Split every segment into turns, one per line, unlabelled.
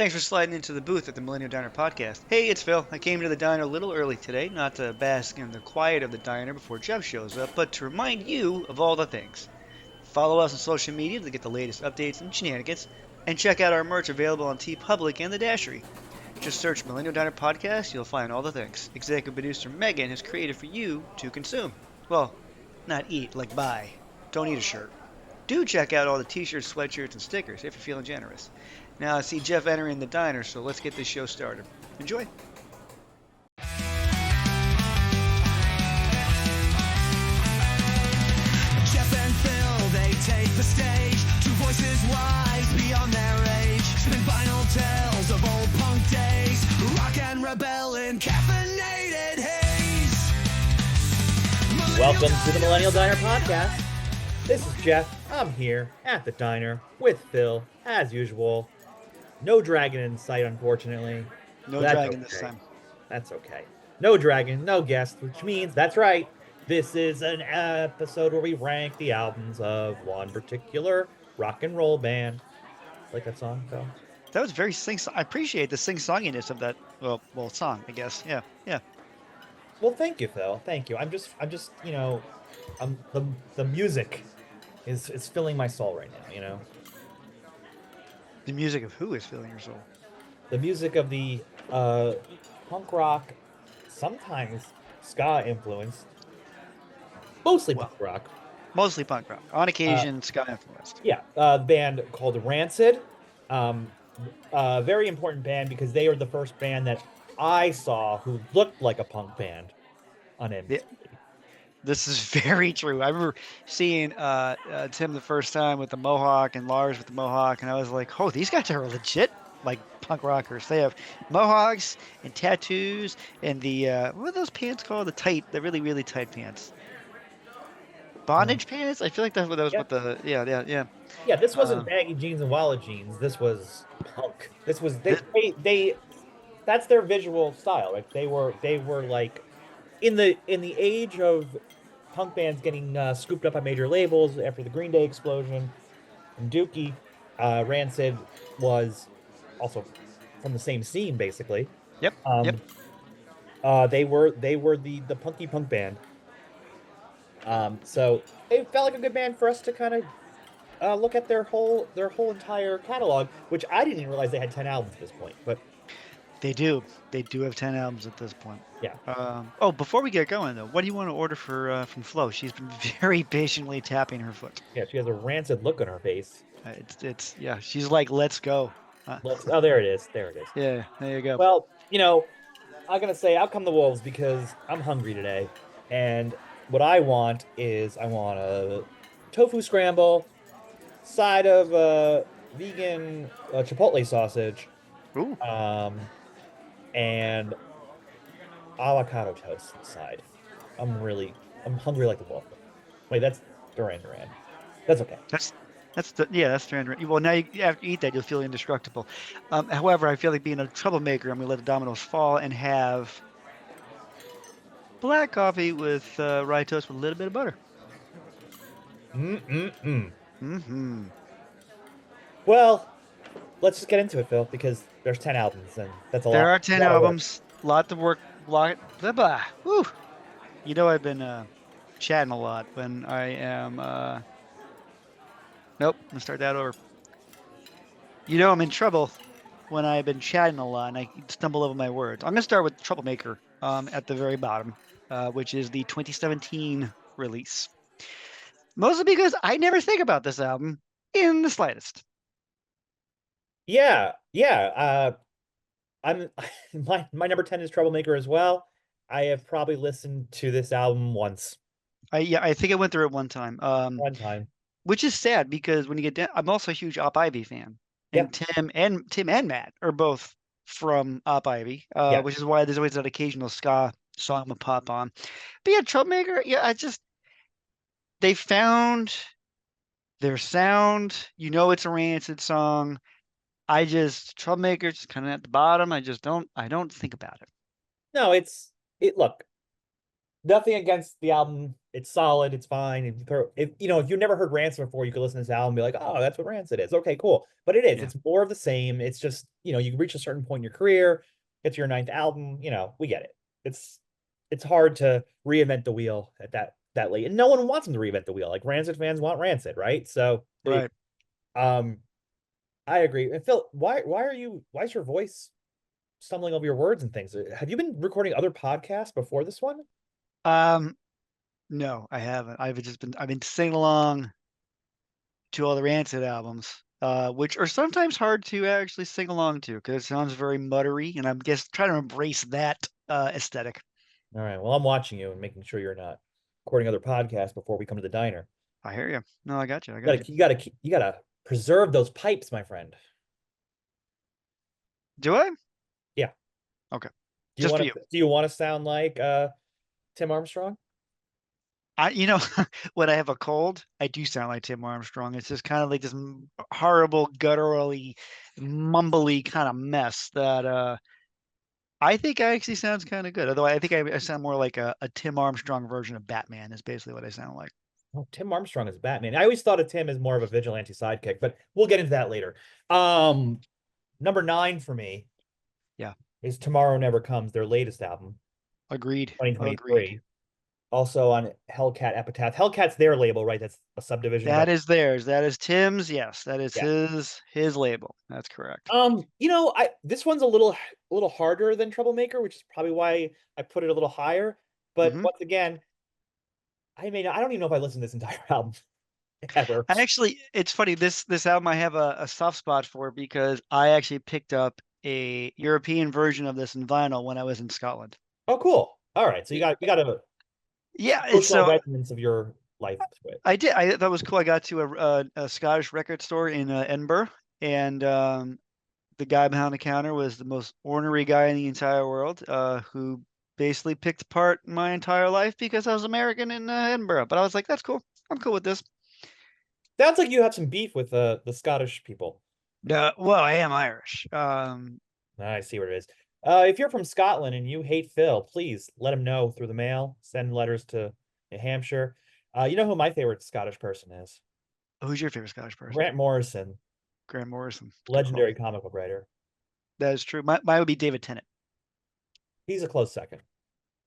Thanks for sliding into the booth at the Millennial Diner podcast. Hey, it's Phil. I came to the diner a little early today, not to bask in the quiet of the diner before Jeff shows up, but to remind you of all the things. Follow us on social media to get the latest updates and shenanigans, and check out our merch available on TeePublic and the Dashery. Just search Millennial Diner Podcast, you'll find all the things. Executive producer Megan has created for you to consume. Well, not eat, like buy. Don't eat a shirt. Do check out all the t-shirts, sweatshirts, and stickers if you're feeling generous. Now I see Jeff entering the diner, so let's get this show started. Enjoy.
Jeff and Phil, they take the stage. Two voices wise beyond their age. Spin vinyl tales of old punk days. Rock and rebel in caffeinated haze.
Welcome to the Millennial Diner podcast. This is Jeff. I'm here at the diner with Phil, as usual. No dragon in sight, unfortunately.
No
That's
dragon
okay.
this time.
That's okay. No dragon, no guest, which means, that's right, this is an episode where we rank the albums of one particular rock and roll band. Like that song, Phil?
That was very I appreciate the sing-songiness of that. Well, song, I guess. Yeah.
Well, thank you, Phil. Thank you. I'm just, the music is filling my soul right now, you know?
The music of who is filling your soul?
The music of the punk rock, sometimes ska influenced, mostly punk rock.
Mostly punk rock. On occasion, ska influenced.
Yeah, band called Rancid. Very important band because they are the first band that I saw who looked like a punk band on MTV.
Yeah. This is very true. I remember seeing Tim the first time with the mohawk and Lars with the mohawk, and I was like, "Oh, these guys are legit like punk rockers. They have mohawks and tattoos and the what are those pants called? The really really tight pants. Bondage pants. I feel like that's what that was.
Yeah.
What the yeah.
Yeah, this wasn't baggy jeans and wallet jeans. This was punk. This was they that's their visual style. Like they were like in the age of punk bands getting scooped up by major labels after the Green Day explosion and Dookie. Rancid was also from the same scene, basically.
Yep.
They were the punky punk band. So it felt like a good band for us to kind of look at their whole entire catalog, which I didn't even realize they had 10 albums at this point. But
They do have 10 albums at this point.
yeah.
Before we get going though, what do you want to order for from Flo? She's been very patiently tapping her foot.
Yeah, she has a rancid look on her face.
It's yeah. She's like, "Let's go."
Oh, there it is. There it is.
Yeah, there you go.
Well, I'm gonna say out come the wolves because I'm hungry today, and what I want is a tofu scramble, side of vegan chipotle sausage,
Ooh.
and avocado toast side. I'm hungry like the wolf. Wait, that's Duran Duran. That's okay.
That's Duran. Well, now after you eat that, you'll feel indestructible. However, I feel like being a troublemaker, I'm gonna let the dominoes fall and have black coffee with rye toast with a little bit of butter.
Well, let's just get into it, Phil, because there's 10 albums, and that's a lot.
There are 10 albums. Lot of work. Blah, blah. Woo. You know I've been chatting a lot when I am. Nope. I'm gonna start that over. You know I'm in trouble when I've been chatting a lot and I stumble over my words. I'm gonna start with Troublemaker at the very bottom, which is the 2017 release. Mostly because I never think about this album in the slightest.
Yeah. I'm my number 10 is Troublemaker as well. I have probably listened to this album once.
I think I went through it one time.
One time.
Which is sad because when you get down, I'm also a huge Op Ivy fan. And
Yeah.
Tim and Matt are both from Op Ivy,
Yeah.
which is why there's always that occasional ska song will pop on. But yeah, Troublemaker, they found their sound. You know it's a Rancid song. Troublemaker just kind of at the bottom. I don't think about it.
No, look, nothing against the album It's solid. It's fine. If you know, if you've never heard Rancid before, you could listen to this album and be like, oh, that's what Rancid is. Okay, cool. But it is.
Yeah.
It's more of the same. It's just, you reach a certain point in your career, it's your ninth album. We get it. It's hard to reinvent the wheel at that late, and no one wants them to reinvent the wheel. Like Rancid fans want Rancid, right? So,
Right.
um, I agree. And Phil, why is your voice stumbling over your words and things? Have you been recording other podcasts before this one?
Um, no, I haven't. I've been singing along to all the Rancid albums, which are sometimes hard to actually sing along to because it sounds very muttery, and I'm just trying to embrace that aesthetic.
All right. Well, I'm watching you and making sure you're not recording other podcasts before we come to the diner.
I hear you. No, I got you. I
You
got you.
gotta, you gotta, you gotta preserve those pipes, my friend.
Do I?
Yeah.
Okay.
Do you
Just for
want
you.
to? Do you want to sound like Tim Armstrong?
You know, when I have a cold, I do sound like Tim Armstrong. It's just kind of like this horrible, gutturally, mumbly kind of mess that I think actually sounds kind of good. Although I think I sound more like a Tim Armstrong version of Batman is basically what I sound like.
Oh, Tim Armstrong is Batman. I always thought of Tim as more of a vigilante sidekick, but we'll get into that later. Number 9 for me
Yeah,
is Tomorrow Never Comes, their latest album,
agreed. Agreed.
2023. Also on Hellcat Epitaph. Hellcat's their label, right? That's a subdivision of
That is theirs. That is Tim's. Yes, that is
yeah.
his label. That's correct.
I this one's a little harder than Troublemaker, which is probably why I put it a little higher. But
Hmm.
once again, I don't even know if I listened to this entire album ever.
I actually, it's funny. This album I have a soft spot for because I actually picked up a European version of this in vinyl when I was in Scotland.
Oh, cool. All right. So you got a
Yeah, it's
emotional
so
resonance of your life to it.
I did. I thought it was cool. I got to a Scottish record store in Edinburgh, and the guy behind the counter was the most ornery guy in the entire world, who basically picked apart my entire life because I was American in Edinburgh. But I was like, that's cool. I'm cool with this.
Sounds like you have some beef with the Scottish people.
Well, I am Irish.
I see what it is. If you're from Scotland and you hate Phil, please let him know through the mail. Send letters to New Hampshire. You know who my favorite Scottish person is?
Who's your favorite Scottish person?
Grant Morrison,
Grant Morrison. Good call.
legendary comic book writer.
That is true. Mine would be David Tennant.
He's a close second.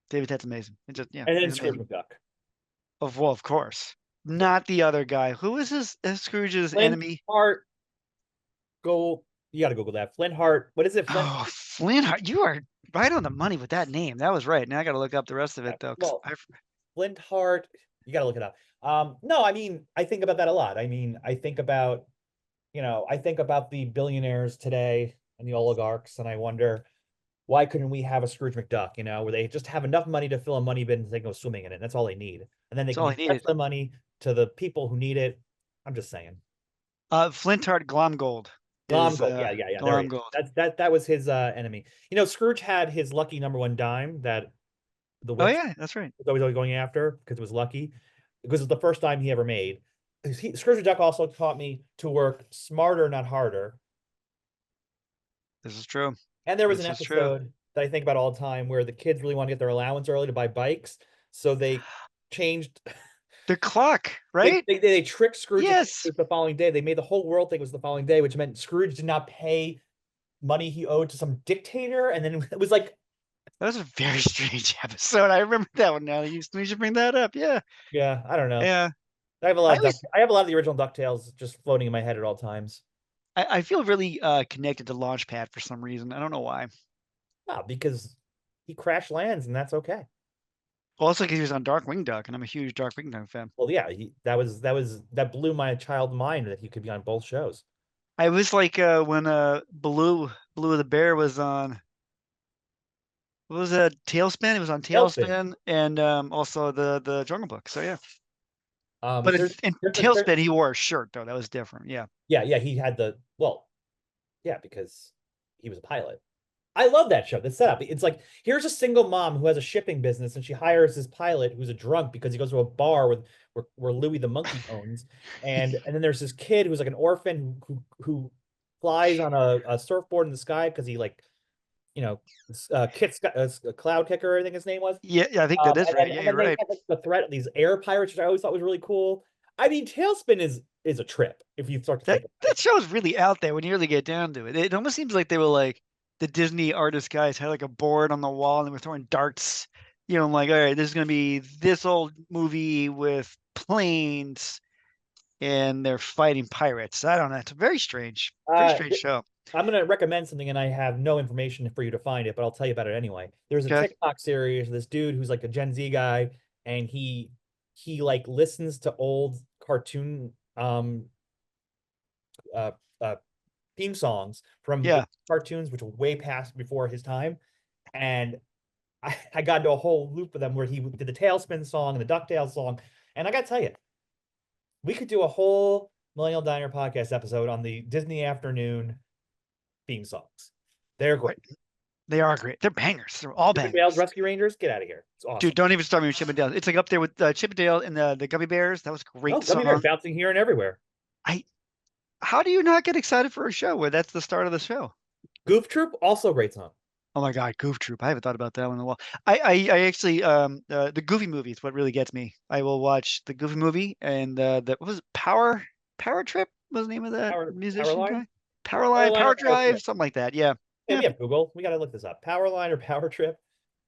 David Tennant's amazing. It's just yeah,
And then
he's
Scrooge
amazing.
McDuck.
Of course. Not the other guy. Who is his Scrooge's
Flint
enemy?
Hart, go. You got to Google that. Flint Hart. What is it? Flint.
Oh, Flint. You are right on the money with that name. That was right. Now I got to look up the rest of it though, because
Well, Flint Hart. You got to look it up. No, I mean, I think about that a lot. I mean, I think about the billionaires today and the oligarchs, and I wonder why couldn't we have a Scrooge McDuck, where they just have enough money to fill a money bin and they go swimming in it. That's all they need. And then they
that's
can
all I
give the rest
needed.
of the money to the people who need it. I'm just saying.
Flintard Glomgold is
Glomgold. Yeah. There he is.
Glomgold.
That was his enemy. Scrooge had his lucky number one dime that the
Oh
witch
yeah, that's right.
was always going after because it was lucky. Because it was the first time he ever made. Scrooge McDuck also taught me to work smarter, not harder.
This is true.
And there was an
This is true.
episode that I think about all the time where the kids really want to get their allowance early to buy bikes, so they changed.
The clock,
They
right?
they, they tricked Scrooge to think it
Yes.
was the following day. They made the whole world think it was the following day, which meant Scrooge did not pay money he owed to some dictator, and then it was like,
That was a very strange episode. I remember that one now. We should bring that up. Yeah.
yeah, I don't know.
Yeah.
I have a
I
lot of
always
I have a lot of the original Ducktales just floating in my head at all times.
I feel really connected to Launchpad for some reason. I don't know why.
Because he crash lands, and that's okay.
Also because he was on Darkwing Duck, and I'm a huge Darkwing Duck fan.
Well, yeah, that blew my child mind that he could be on both shows.
I was like when Blue the Bear was on what was that Tailspin? It was on
Tailspin.
Tailspin and also the Jungle Book. So yeah. But
There's
in
there's
Tailspin he wore a shirt though. That was different. Yeah.
yeah, he had yeah, because he was a pilot. I love that show. The setup. It's like, here's a single mom who has a shipping business and she hires this pilot who's a drunk because he goes to a bar where Louis the monkey owns. And then there's this kid who's like an orphan who flies on a surfboard in the sky because he like Kit Cloud Kicker, I think his name was.
Yeah, yeah, I think that is
And
right.
then
Yeah,
and
you're
then they
right.
had like the threat of these air pirates, which I always thought was really cool. I mean, Tailspin is a trip if you start to
That
think about
that
it.
show is really out there when you really get down to it. It almost seems like they were like the Disney artist guys had like a board on the wall and they were throwing darts. I'm like, all right, this is gonna be this old movie with planes and they're fighting pirates. I don't know. It's a very
Uh,
strange show.
I'm going to recommend something, and I have no information for you to find it, but I'll tell you about it anyway. There's a
Okay.
TikTok series, this dude who's like a Gen Z guy, and he like listens to old cartoon uh uh theme songs from the
Yeah.
cartoons, which were way past before his time. And I got into a whole loop with them where he did the Tailspin song and the DuckTales song. And I gotta tell you, we could do a whole Millennial Diner podcast episode on the Disney afternoon theme songs. They're great.
They are great. They're bangers. They're all
Chip 'n Dale's
bangers.
Rescue Rangers, get out of here. It's
Dude,
awesome.
don't even start me with Chip and Dale. It's like up there with Chip and Dale and the Gummy Bears. That was a
Oh,
great
Gummy Bears
song.
bouncing here and everywhere.
I How do you not get excited for a show where that's the start of the show?
Goof Troop, also a great song.
Oh my God, Goof Troop. I haven't thought about that one in a while. I actually the Goofy movie is what really gets me. I will watch the Goofy movie and the what was it? Power Trip was the name of that
Power
musician
Line?
guy? Powerline,
Power Line or
Power
Power
Drive,
Trip?
something like that. Yeah.
Yeah,
Yeah,
we have Google. We got to look this up. Power Line or Power Trip?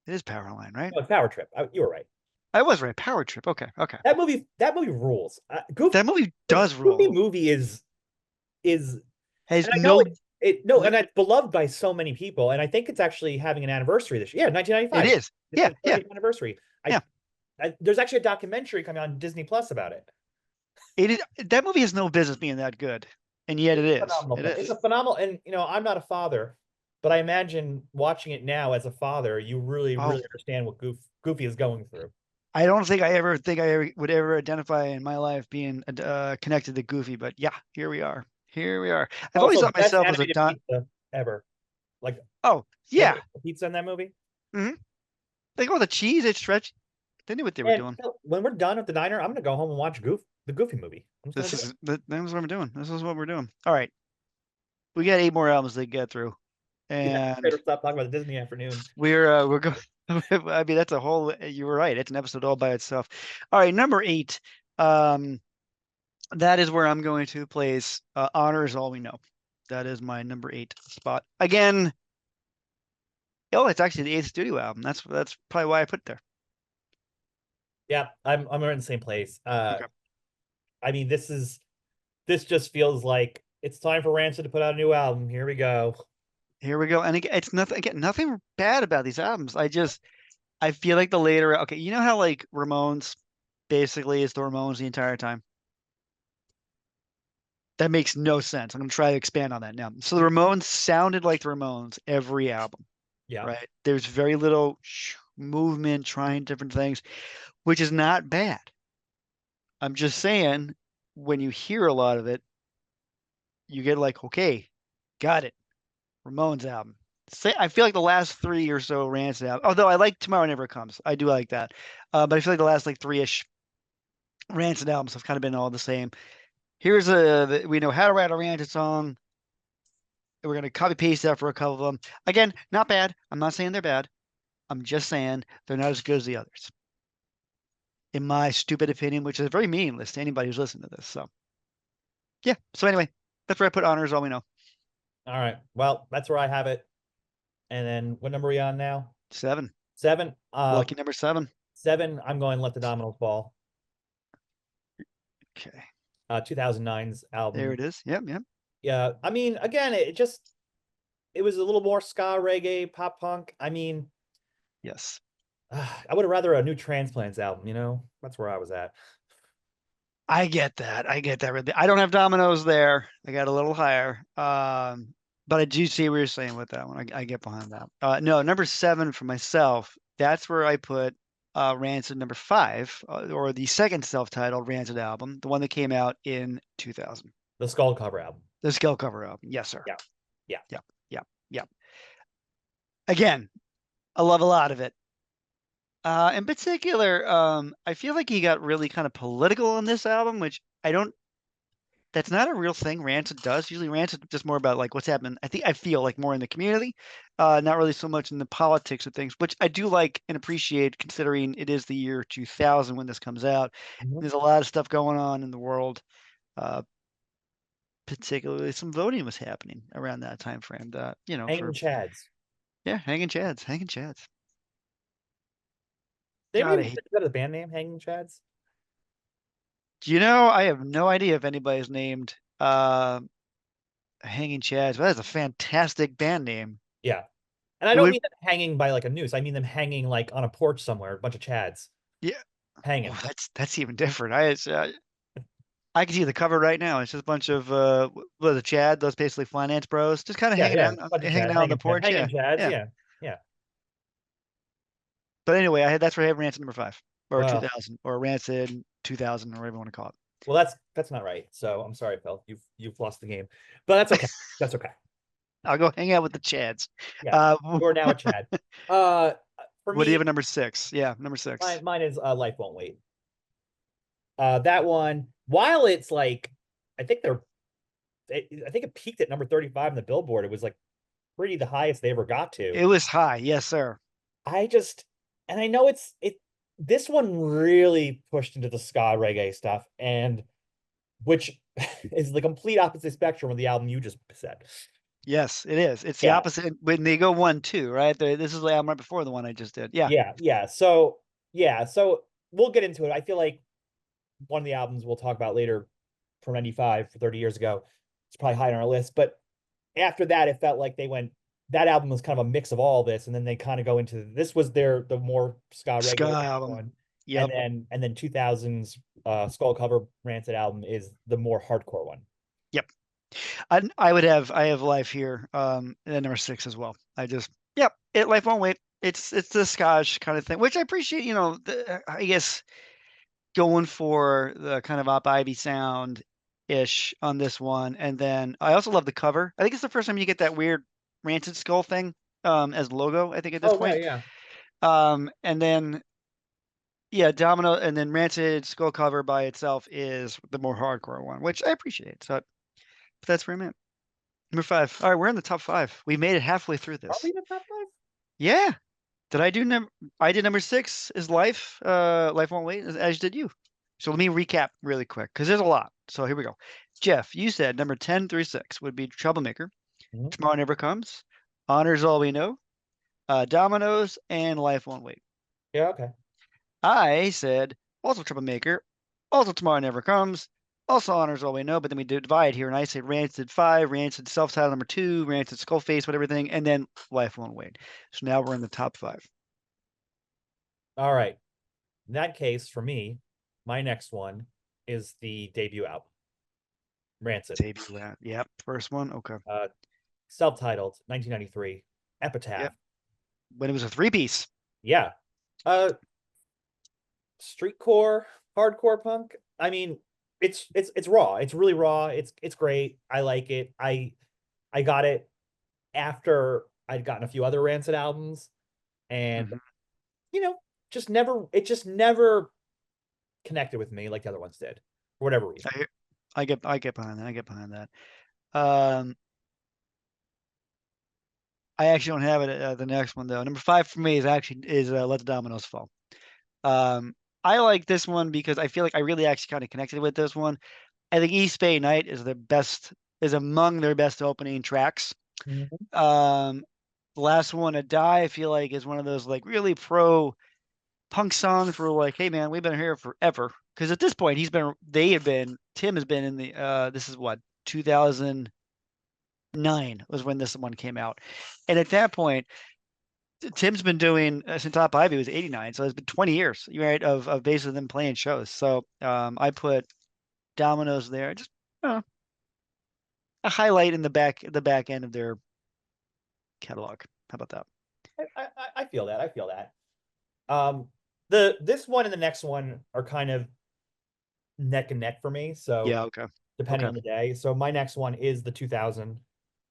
it is Powerline, right?
No, it's Power Trip. You were right.
I was right. Power Trip. Okay, okay.
That movie rules.
That movie
The
does
Goofy
rule.
movie is,
Has
and I know
no
and it's beloved by so many people, and I think it's actually having an anniversary this year. Yeah,
it
1995.
is.
It's
Yeah,
the
yeah,
30th anniversary.
yeah.
There's actually a documentary coming on Disney Plus about it.
It is that movie has no business being that good. And yet it is.
Phenomenal
It
film. It's
is.
a phenomenal, and I'm not a father, but I imagine watching it now as a father, you really,
Oh,
really understand what Goofy is going through.
I don't think I would ever identify in my life being connected to Goofy, but yeah, here we are. Here we are. I've always
Also,
thought
best
myself as a
animated
Don.
pizza ever. Like
Oh,
when
yeah.
they put pizza in that movie.
Hmm. Like all the cheese, it stretched. They knew what they were
And
doing.
when we're done at the diner, I'm gonna go home and watch the Goofy movie. I'm just gonna do it.
That was what I'm doing. This is what we're doing. All right, we got 8 more albums to get through,
Yeah,
and
better stop talking about the Disney afternoon.
we're going. I mean, that's a whole. You were right. It's an episode all by itself. All right, number 8. Um, that is where I'm going to place Honor Is All We Know. That is my number 8 spot. Again, oh, it's actually the 8th studio album. That's probably why I put it there.
Yeah, I'm in the same place.
Okay.
I mean, this just feels like it's time for Rancid to put out a new album. Here we go.
Here we go. And again, it's nothing bad about these albums. I feel like the later, okay, you know how like Ramones basically is the Ramones the entire time? That makes no sense. I'm going to try to expand on that now. So the Ramones sounded like the Ramones every album,
Yeah.
right? There's very little movement, trying different things, which is not bad. I'm just saying, when you hear a lot of it, you get like, okay, got it. Ramones album. I feel like the last 3 or so Rancid album, although I like Tomorrow Never Comes. I do like that. But I feel like the last like three-ish Rancid albums have kind of been all the same. We know how to write a Rancid song. We're going to copy paste that for a couple of them. Again, not bad. I'm not saying they're bad. I'm just saying they're not as good as the others. In my stupid opinion, which is very meaningless to anybody who's listening to this. So, yeah. So, anyway, that's where I put Honor Is All We Know.
All right. Well, that's where I have it. And then what number are we on now?
7.
7.
Lucky number 7.
7. I'm going Let the Dominoes Fall.
Okay.
2009's album.
There it is. Yep. Yep.
Yeah. I mean, again, it was a little more ska, reggae, pop punk. I mean,
Yes.
I would have rather a new Transplants album, That's where I was at.
I get that. I get that. I don't have Dominoes there. I got a little higher. But I do see what you're saying with that one. I get behind that. No, number 7 for myself. That's where I put Rancid number 5, or the second self-titled Rancid album, the one that came out in 2000.
The Skull cover album.
The Skull cover album. Yes, sir.
Yeah. Yeah.
Yep. Yep. Yep. Again, I love a lot of it. In particular, I feel like he got really kind of political on this album, which I don't That's not a real thing Rancid does. Usually Rancid just more about like what's happening. I feel like more in the community, not really so much in the politics of things, which I do like and appreciate considering it is the year 2000 when this comes out.
Mhm.
There's a lot of stuff going on in the world. Uh, Particularly some voting was happening around that time frame.
Hanging
For
Chads.
yeah, hanging chads.
They
God,
maybe
I hate.
got the band name Hanging Chads.
I have no idea if anybody's named Hanging Chads, but that's a fantastic band name.
Yeah. And I
It
don't
would,
mean them hanging by like a noose. I mean them hanging like on a porch somewhere, a bunch of Chads
yeah.
hanging.
Oh, that's even different. I can see the cover right now. It's just a bunch of what are the Chad, those basically finance bros, just kind of
Yeah, yeah. Bunch of
hanging
Chads,
out on the porch.
hanging
Yeah,
Chads.
yeah.
Yeah. Yeah.
But anyway, that's where I have Rancid number five or
Well,
2000 or Rancid 2000 or whatever you want to call it.
well, that's not right. So I'm sorry, Phil. You've lost the game. But that's okay. That's okay.
I'll go hang out with the Chads.
Yeah.
Uh,
You're now a Chad. Uh for
what do you have
me,
at number six? Yeah, number six.
mine is Life Won't Wait. That one, while it's like, I think I think it peaked at number 35 in the Billboard. It was like pretty the highest they ever got to.
It was high, yes, sir.
I just, and I know this one really pushed into the ska reggae stuff, and which is the complete opposite spectrum of the album you just said.
Yes, it is. It's the
Yeah,
opposite when they go 1, 2, right? This is the album right before the one I just did. Yeah,
yeah. So we'll get into it. I feel like one of the albums we'll talk about later from 95 for 30 years ago. It's probably high on our list. But after that, it felt like that album was kind of a mix of all this. And then they kind of go into this was the more ska
ska
reggae
album.
one.
Yep,
And then 2000s Skull Cover Rancid album is the more hardcore one.
yep. I have Life here, and then number six as well. Yep, Life won't wait. It's the Scotch kind of thing, which I appreciate. I guess going for the kind of Op Ivy sound ish on this one, and then I also love the cover. I think it's the first time you get that weird Rancid skull thing as logo. I think at this
Oh, yeah,
point.
yeah.
And then yeah, Domino, and then Rancid skull cover by itself is the more hardcore one, which I appreciate. So, but that's where I'm at. Number five. All right, we're in the top five. We made it halfway through
Are we
this.
in the top five?
Yeah. Did I do number? I did number six is Life. Life won't wait, as did you. So let me recap really quick because there's a lot. So here we go. Jeff, you said number 10 through 6 would be Troublemaker.
Mhm.
Tomorrow Never Comes. Honor's All We Know. Dominoes and Life Won't Wait.
Yeah, okay.
I said also Troublemaker. Also Tomorrow Never Comes. Also Honor's All We Know. But then we divide here, and I say Rancid 5, Rancid Self-Titled number 2, Rancid Skullface, whatever thing, and then Life Won't Wait. So now we're in the top five.
All right. In that case, for me, my next one is the debut album, Rancid.
Debut round. Yep. First one. Okay.
Self-titled, 1993, Epitaph.
Yep. When it was a three-piece.
Yeah. Uh Streetcore, hardcore punk. I mean, it's raw. It's really raw. It's great. I like it. I got it after I'd gotten a few other Rancid albums, and
Mhm.
you know, just never connected with me like the other ones did for whatever reason.
I get behind that. I get behind that. Um, I actually don't have it the next one though. Number five for me is Let the Dominoes Fall. Um, I like this one because I feel like I really actually kind of connected with this one. I think East Bay Night is among their best opening tracks.
Mhm.
Um, the last one to die, I feel like is one of those like really pro punk songs where like, hey man, we've been here forever. Because at this point, Tim has been in the this is what 2009 was when this one came out, and at that point, Tim's been doing since Top Ivy was 89, so it's been 20 years, right, of basically them playing shows. So I put Dominoes there, just uh, a highlight in the back end of their catalog. How about that?
I feel that. I feel that. This one and the next one are kind of neck and neck for me. So
Yeah, okay,
depending
okay.
on the day. So my next one is the 2000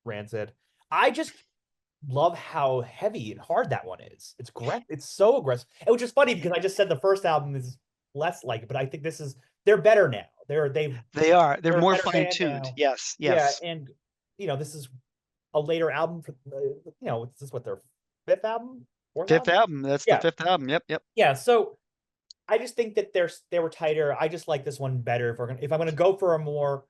Rancid. I just love how heavy and hard that one is. It's great. It's so aggressive. Which is funny because I just said the first album is less like it, but I think they're better now.
They're
they're a
more
better
fine
band
tuned.
now.
Yes,
Yeah,
yes.
and this is a later album for this is what their fifth album, fourth
Fifth
album.
album. That's the
Yeah,
fifth album. Yep, yep.
yeah. So I just think that they were tighter. I just like this one better. If I'm gonna go for a more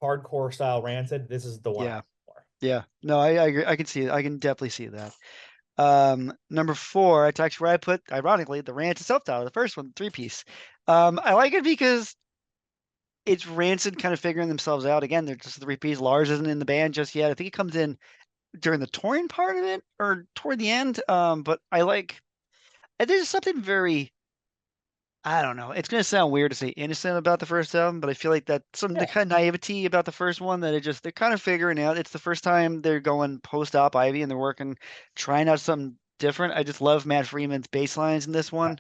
hardcore style Rancid, this is the one I
Yeah,
like more.
yeah. No, I agree. I can see it. I can definitely see that. Number four, it's actually where I put, ironically, the Rancid self-title, the first one, three piece. I like it because it's Rancid kind of figuring themselves out. Again, they're just three piece. Lars isn't in the band just yet. I think he comes in during the touring part of it or toward the end. But there's something very, I don't know. It's gonna sound weird to say innocent about the first album, but I feel like that some the
Yeah,
kind of naivety about the first one that they're kind of figuring out. It's the first time they're going post-op Ivy and they're working, trying out something different. I just love Matt Freeman's bass lines in this
yeah.
one.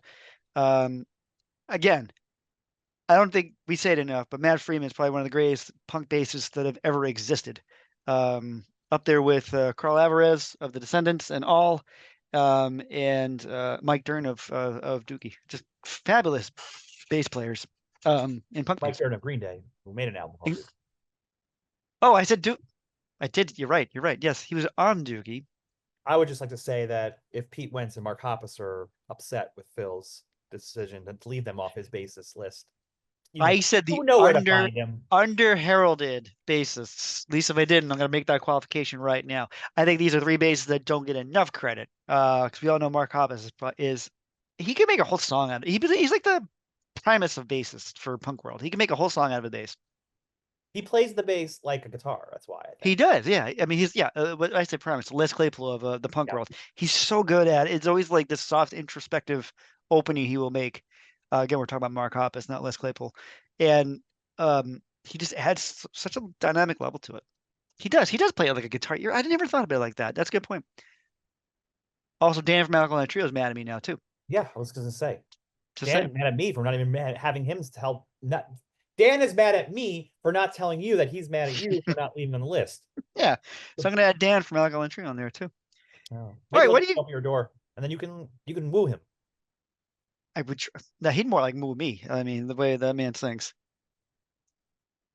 Um, Again, I don't think we say it enough, but Matt Freeman is probably one of the greatest punk bassists that have ever existed. Up there with Carl Alvarez of the Descendants and all, and Mike Dirnt of Dookie. Just fabulous bass players in punk
Mike
music.
Dirnt of Green Day, who made an album called Duke.
Oh, I said Duke. I did. You're right. You're right. Yes, he was on Dookie.
I would just like to say that if Pete Wentz and Mark Hoppus are upset with Phil's decision to leave them off his bassist list,
I said the
you know where to find him.
under heralded bassists. At least if I didn't, I'm going to make that qualification right now. I think these are three bassists that don't get enough credit. Because we all know Mark Hoppus is he can make a whole song out of it. He's like the primus of bassists for punk world. He can make a whole song out of a bass.
He plays the bass like a guitar. That's why I
He
think.
does, yeah. I mean, what I say primus, Les Claypool of the punk
Yeah,
world. He's so good at it. It's always like this soft, introspective opening he will make. Again, we're talking about Mark Hoppus, not Les Claypool, and he just adds such a dynamic level to it. He does. He does play it like a guitar. I never thought about it like that. That's a good point. Also, Dan from Alkaline Trio is mad at me now too.
yeah. I was gonna say
Just
Dan
saying.
is mad at me for not even having him to help. Not Dan is mad at me for not telling you that he's mad at you for not leaving on the list.
Yeah. So I'm gonna add Dan from Alkaline Trio on there too.
Oh.
All
Maybe
right.
he'll
What
just
do you?
open your door, and then you can woo him.
I would. Now he'd more like move me. I mean, the way that man sings.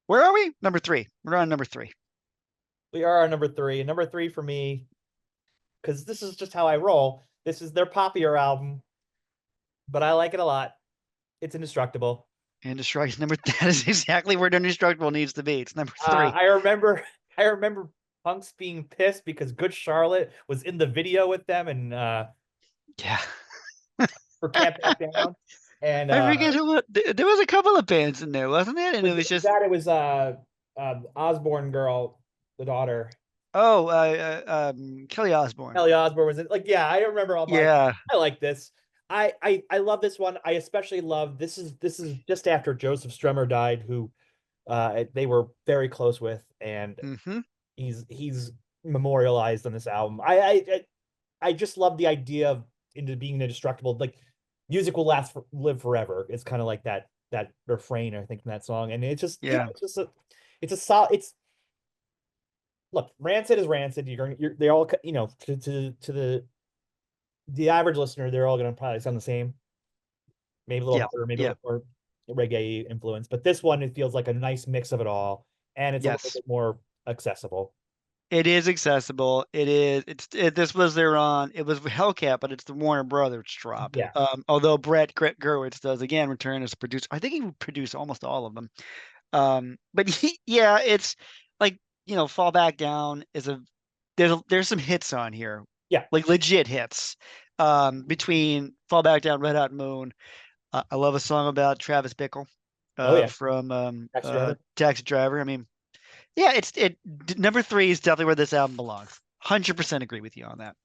Where are we? Number three. We're on number three.
We are on number three. Number three for me, because this is just how I roll. This is their poppier album, but I like it a lot. It's indestructible.
Indestructible number. That is exactly where Indestructible needs to be. It's number three.
I remember, I remember Punks being pissed because Good Charlotte was in the video with them and
Yeah.
for Can't Back Down, and
I forget who. There was a couple of bands in there, wasn't it? And it was just
it was Osborne girl, the daughter.
Kelly Osbourne.
Kelly Osborne was in, like, yeah, I remember all my.
Yeah.
I like this. I love this one. I especially love this is just after Joseph Strummer died, who they were very close with, and
Hmm.
he's memorialized on this album. I just love the idea of into being indestructible. Like music will live forever. It's kind of like that refrain I think in that song, and it's just
Yeah.
it's just it's a solid. It's look, Rancid is Rancid. They all to the average listener, they're all going to probably sound the same. Maybe a little
Yeah.
harder, maybe a
Yeah.
little more reggae influence, but this one it feels like a nice mix of it all, and it's a little
Yes.
bit more accessible.
It is accessible. It is. This was their on. It was Hellcat, but it's the Warner Brothers drop.
Yeah,
Although Gerwitz does again return as a producer. I think he produced almost all of them. But yeah, it's like Fall Back Down is there's some hits on here,
yeah.
like legit hits. Between Fall Back Down, Red Hot Moon. I love a song about Travis Bickle,
Oh yeah,
from
Taxi Driver.
Taxi Driver. I mean, yeah, number three is definitely where this album belongs. 100% agree with you on that.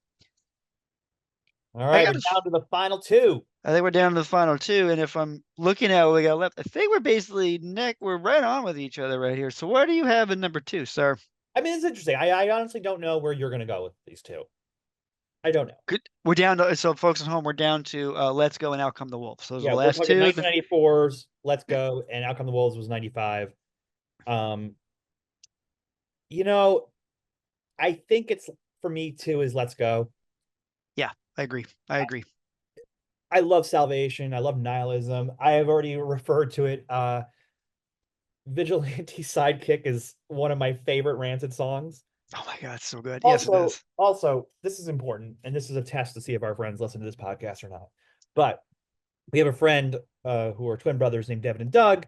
All
I
right, we're
got.
down to the final two.
I think we're down to the final two, and if I'm looking at what we got left, I think we're basically we're right on with each other right here. So what do you have in number two, sir?
I mean, it's interesting. I honestly don't know where you're going to go with these two. I don't know.
Good. We're down to so folks at home. We're down to Let's Go and Out Come the Wolves. Those are
Yeah,
the
we're
last
talking
two.
1994's Let's
Yeah,
Go, and Out Come the Wolves was 95. Um, you know, I think it's for me too is Let's Go.
yeah, I agree. I agree.
I love Salvation. I love Nihilism. I have already referred to it. Vigilante Sidekick is one of my favorite Rancid songs.
Oh my God, it's so good. Yes, it
Also,
is.
also, this is important, and this is a test to see if our friends listen to this podcast or not. But we have a friend who are twin brothers named Devin and Doug,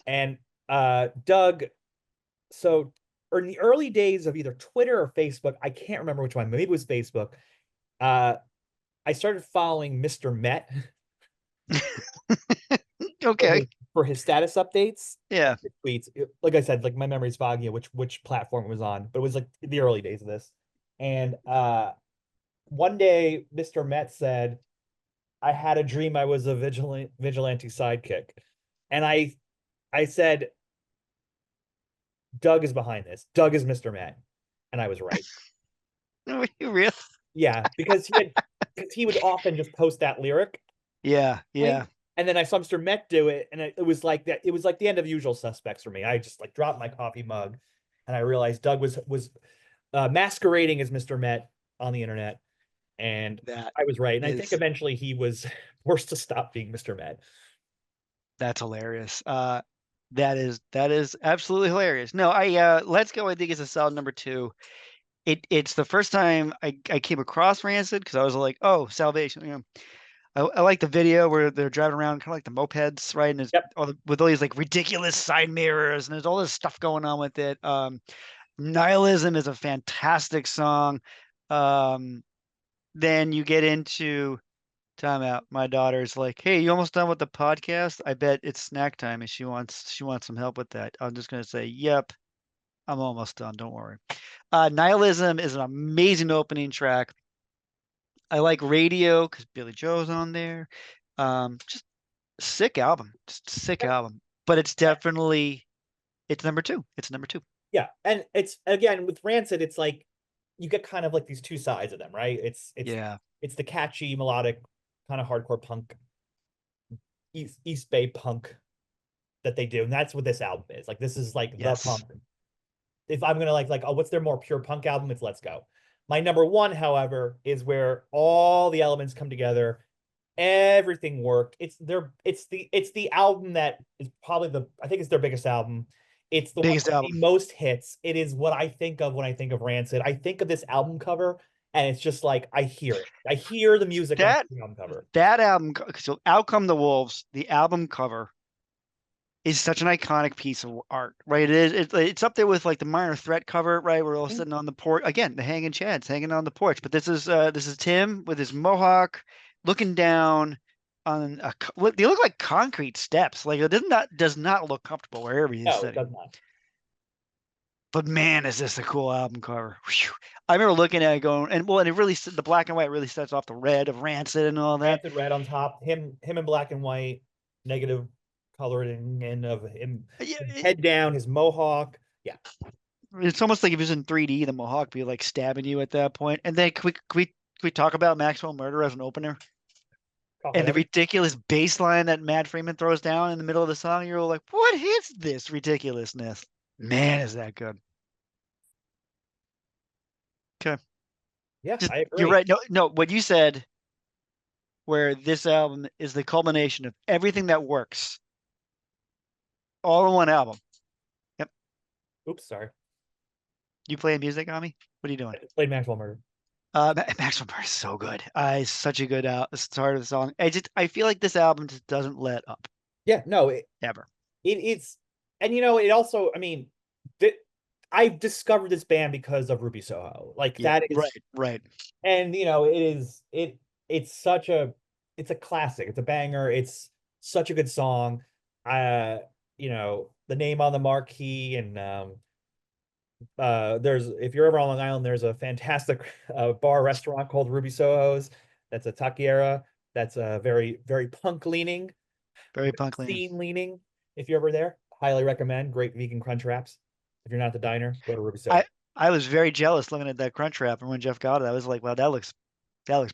and Doug. So, or in the early days of either Twitter or Facebook, I can't remember which one. Maybe it was Facebook. Uh, I started following Mr. Met for
Okay.
his status updates and
Yeah.
his tweets. Like I said, like my memory's foggy of which platform it was on, but it was like the early days of this. And one day, Mr. Met said, "I had a dream I was a vigilante sidekick," and I said, "Doug is behind this. Doug is Mr. Met," and I was right.
Are you real?
Yeah, because he would often just post that lyric,
Yeah. Yeah.
and then I saw Mr. Met do it, and it was like that. It was like the end of Usual Suspects for me. I just like dropped my coffee mug, and I realized Doug was masquerading as Mr. Met on the internet, and
That
I was right. And I think
is
eventually he was forced to stop being Mr. Met.
that's hilarious. That is absolutely hilarious. No, Let's Go, I think is a solid number two. It's the first time I came across Rancid because I was like, oh, Salvation. I like the video where they're driving around kind of like the mopeds, right? And it's
Yep.
with all these like ridiculous side mirrors and there's all this stuff going on with it. Nihilism is a fantastic song. Um, then you get into time out. My daughter's like, "Hey, you almost done with the podcast? I bet it's snack time, and she wants some help with that." I'm just gonna say, "Yep, I'm almost done. Don't worry." Nihilism is an amazing opening track. I like Radio because Billy Joe's on there. Just sick album, just sick album. But it's number two. It's number two.
Yeah, and it's again with Rancid, it's like you get kind of like these two sides of them, right?
Yeah.
It's the catchy, melodic, kind of hardcore punk, East Bay punk that they do, and that's what this album is. Like this is like the
Yes.
punk. If I'm gonna like, oh, what's their more pure punk album? It's Let's Go. My number one, however, is where all the elements come together, everything work. It's the album that is probably the I think it's their biggest album. It's the one
Biggest
with the
album.
most hits. It is what I think of when I think of Rancid. I think of this album cover, and it's just like I hear it. I hear the music on
That
the album cover.
that album. So, Out Come the Wolves. The album cover is such an iconic piece of art, right? It's up there with like the Minor Threat cover, right? We're all sitting on the porch again, the hanging chads hanging on the porch. But this is Tim with his mohawk, looking down on they look like concrete steps. Like it does not look comfortable wherever he's
No, it
sitting.
does not.
But man, is this a cool album cover? Whew. I remember looking at it going, and it really the black and white really sets off the red of Rancid and all that.
Rancid red on top, him in black and white, negative coloring and of him
Yeah,
head down, his mohawk. Yeah.
it's almost like if it was in 3D, the Mohawk be like stabbing you at that point. And then can we talk about Maxwell Murder as an opener and the
Whatever.
ridiculous bass line that Matt Freeman throws down in the middle of the song? You're like, what is this ridiculousness? Man, is that good? Okay,
Yeah,
just
I
you're
agree.
right. No, no, what you said, where this album is the culmination of everything that works, all in one album. Yep.
Oops, sorry.
You playing music on me? What are you doing?
I just played Maxwell Murder.
Maxwell Murder is so good. It's such a good start of the song. I feel like this album just doesn't let up
Yeah, no,
ever.
it's and it also, I mean, th I discovered this band because of Ruby Soho. Like
Yeah,
that is,
right, right.
and it's such a it's a classic. It's a banger. It's such a good song. Uh, the name on the marquee and there's if you're ever on Long Island, there's a fantastic bar restaurant called Ruby Soho's. That's a taquiera. That's a very, very punk leaning,
Very punk leaning.
scene leaning. If you're ever there, highly recommend. Great vegan crunch wraps. If you're not at the diner, go to Ruby
I
Soho.
I was very jealous looking at that crunch wrap, and when Jeff got it, I was like, wow, that looks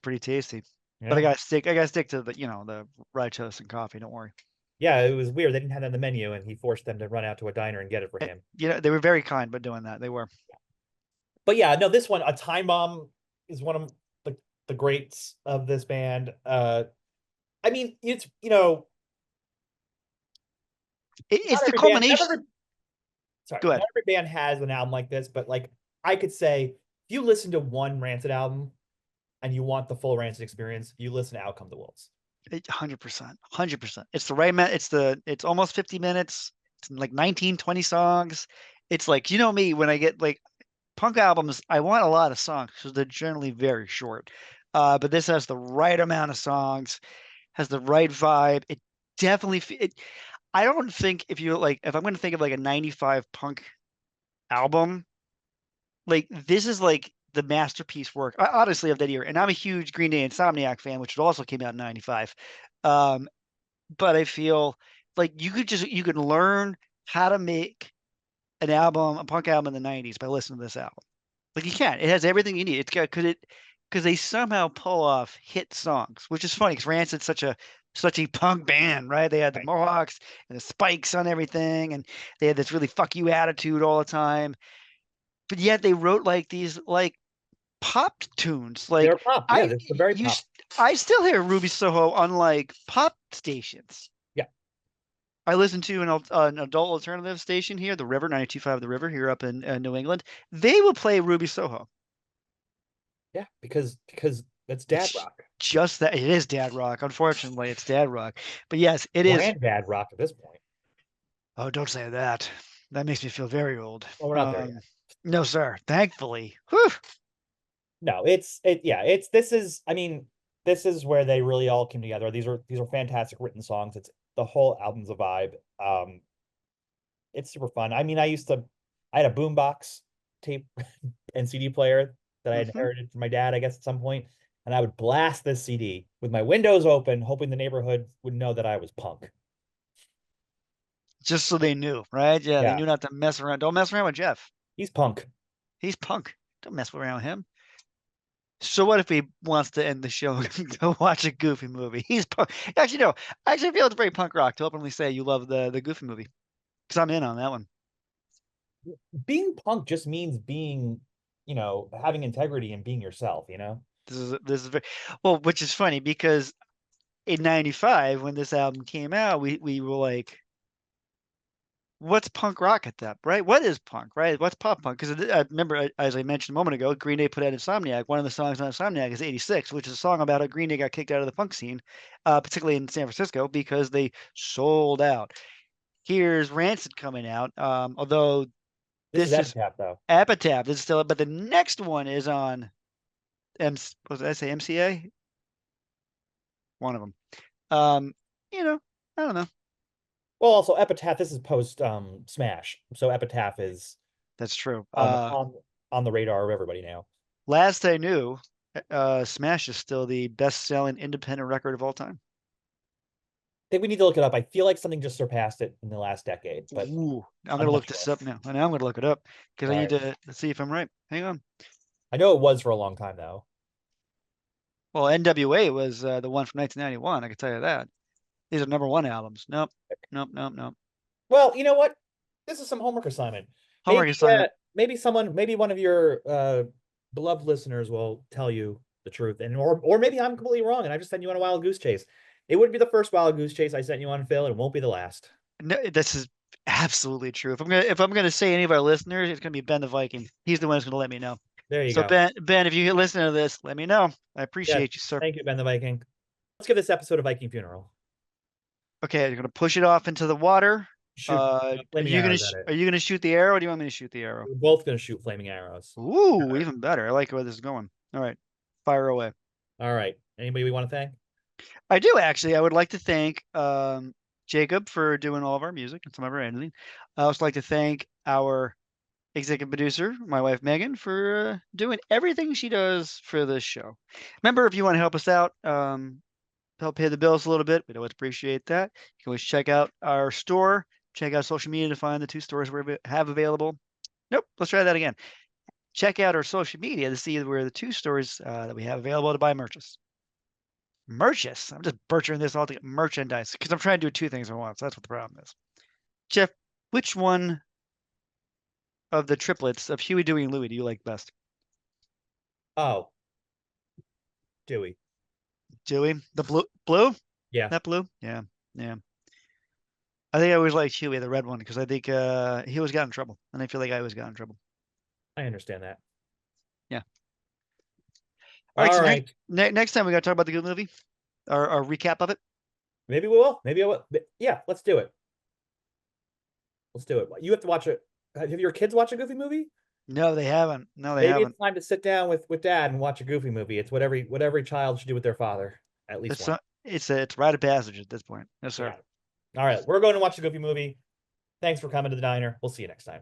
pretty tasty. But I
Yeah.
gotta stick I gotta stick to the rye toast and coffee. Don't worry.
Yeah, it was weird. They didn't have that on the menu, and he forced them to run out to a diner and get it for him.
They were very kind by doing that. They were.
But yeah, no, this one, A Time Bomb, is one of the greats of this band. I mean, it's
It's
not
the
every band, not
culmination.
every sorry,
Go
not
ahead.
every band has an album like this, but like I could say, if you listen to one Rancid album and you want the full Rancid experience, you listen to Out Come the Wolves.
100%. 100%. It's the right it's almost 50 minutes. It's like 19, 20 songs. It's like, you know me, when I get like punk albums, I want a lot of songs because they're generally very short. But this has the right amount of songs, has the right vibe. It definitely I don't think if you like if I'm going to think of like a 95 punk album, like this is like the masterpiece work, honestly, of that year. And I'm a huge Green Day Insomniac fan, which also came out in '95. Um, but I feel like you could learn how to make an album, a punk album in the '90s by listening to this album. Like you can. It has everything you need. It's got because they somehow pull off hit songs, which is funny because Rancid's such a punk band, right? They had the
Right.
mohawks and the spikes on everything, and they had this really fuck you attitude all the time. But yet they wrote like these like pop tunes.
They're
Like
pop. Yeah,
I
they're very
you
pop.
I still hear Ruby Soho on like pop stations.
Yeah.
I listen to an adult alternative station here, the River 92.5 The River here up in New England. They will play Ruby Soho.
Yeah, because that's dad
It's
rock.
just that it is dad rock. Unfortunately, it's dad rock. But yes, it is.
Granddad rock at this point.
Oh, don't say that. That makes me feel very old.
Well, we're not there yet.
No, sir. Thankfully. Whew.
No, it's this is I mean, this is where they really all came together. These are fantastic written songs. It's the whole album's a vibe. It's super fun. I mean, I had a boombox tape and CD player that I had
Hmm.
inherited from my dad, I guess, at some point, and I would blast this CD with my windows open, hoping the neighborhood would know that I was punk.
Just so they knew, right? Yeah, they
Yeah,
knew not to mess around. Don't mess around with Jeff.
he's punk.
He's punk. Don't mess around with him. So what if he wants to end the show and go watch a Goofy movie? He's punk. Actually, no. I actually feel it's very punk rock to openly say you love the Goofy movie because I'm in on that one.
Being punk just means being, having integrity and being yourself, you know?
This is very well, which is funny because in '95 when this album came out, we were like, what's punk rock at that, right? What is punk, right? What's pop punk? Because I remember, as I mentioned a moment ago, Green Day put out Insomniac. One of the songs on Insomniac is '86, which is a song about how Green Day got kicked out of the punk scene, particularly in San Francisco, because they sold out. Here's Rancid coming out, although
This is
this is
Epitaph, though.
Epitaph. This is still, but the next one is on was I say MCA? One of them. Um, you know, I don't know.
Well, also Epitaph, this is post Smash. So Epitaph is
That's true.
on the radar of everybody now.
Last I knew, Smash is still the best-selling independent record of all time.
I think we need to look it up. I feel like something just surpassed it in the last decade, but
Ooh, I'm
I'm
gonna
not
look
sure.
this up now. I know I'm gonna look it up because
All
I need
right.
to see if I'm right. Hang on.
I know it was for a long time though.
Well, NWA was the one from 1991. I can tell you that. These are number one albums. Nope, nope, nope, nope.
Well, you know what? This is some homework assignment. Maybe
Homework assignment.
maybe one of your beloved listeners will tell you the truth, and or maybe I'm completely wrong, and I just sent you on a wild goose chase. It would be the first wild goose chase I sent you on, Phil, and it won't be the last.
No, this is absolutely true. If I'm gonna say any of our listeners, it's gonna be Ben the Viking. He's the one who's gonna let me know.
There you
So
go.
Ben, if you listen to this, let me know. I
Yes.
appreciate you, sir.
Thank you, Ben the Viking. Let's give this episode a Viking funeral.
Okay, you're gonna push it off into the water.
Shoot flaming arrows at it.
Are you gonna shoot the arrow? Or do you want me to shoot the arrow?
We're both gonna shoot flaming arrows.
Ooh, even better. I like where this is going. All right, fire away.
All right. Anybody we want to thank?
I do actually. I would like to thank Jacob for doing all of our music and some of our editing. I also like to thank our executive producer, my wife Megan, for doing everything she does for this show. Remember, if you want to help us out, help pay the bills a little bit, we'd always appreciate that. You can always check out our store, check out social media to find the two stores we have available. Nope, let's try that again. Check out our social media to see where the two stores that we have available to buy merches. I'm just butchering this all together. Merchandise, because I'm trying to do two things at once. That's what the problem is. Jeff, which one of the triplets of Huey, Dewey, and Louie do you like best?
Oh, Dewey.
Dewey, the blue,
Yeah.
that blue, yeah, yeah. I think I always liked Huey, the red one, because I think he always got in trouble, and I feel like I always got in trouble.
I understand that.
Yeah. All right.
All
So
right.
next time we got to talk about the good movie, our recap of it.
Maybe we will. Maybe I will. Yeah, let's do it. Let's do it. You have to watch it. Have your kids watch a Goofy movie?
No, they haven't. No, they
Maybe it's
haven't.
time to sit down with dad and watch a Goofy movie. It's what every child should do with their father, at least
It's
one.
not, it's rite of passage at this point. Yes, sir.
Yeah. All right, we're going to watch the Goofy movie. Thanks for coming to the diner. We'll see you next time.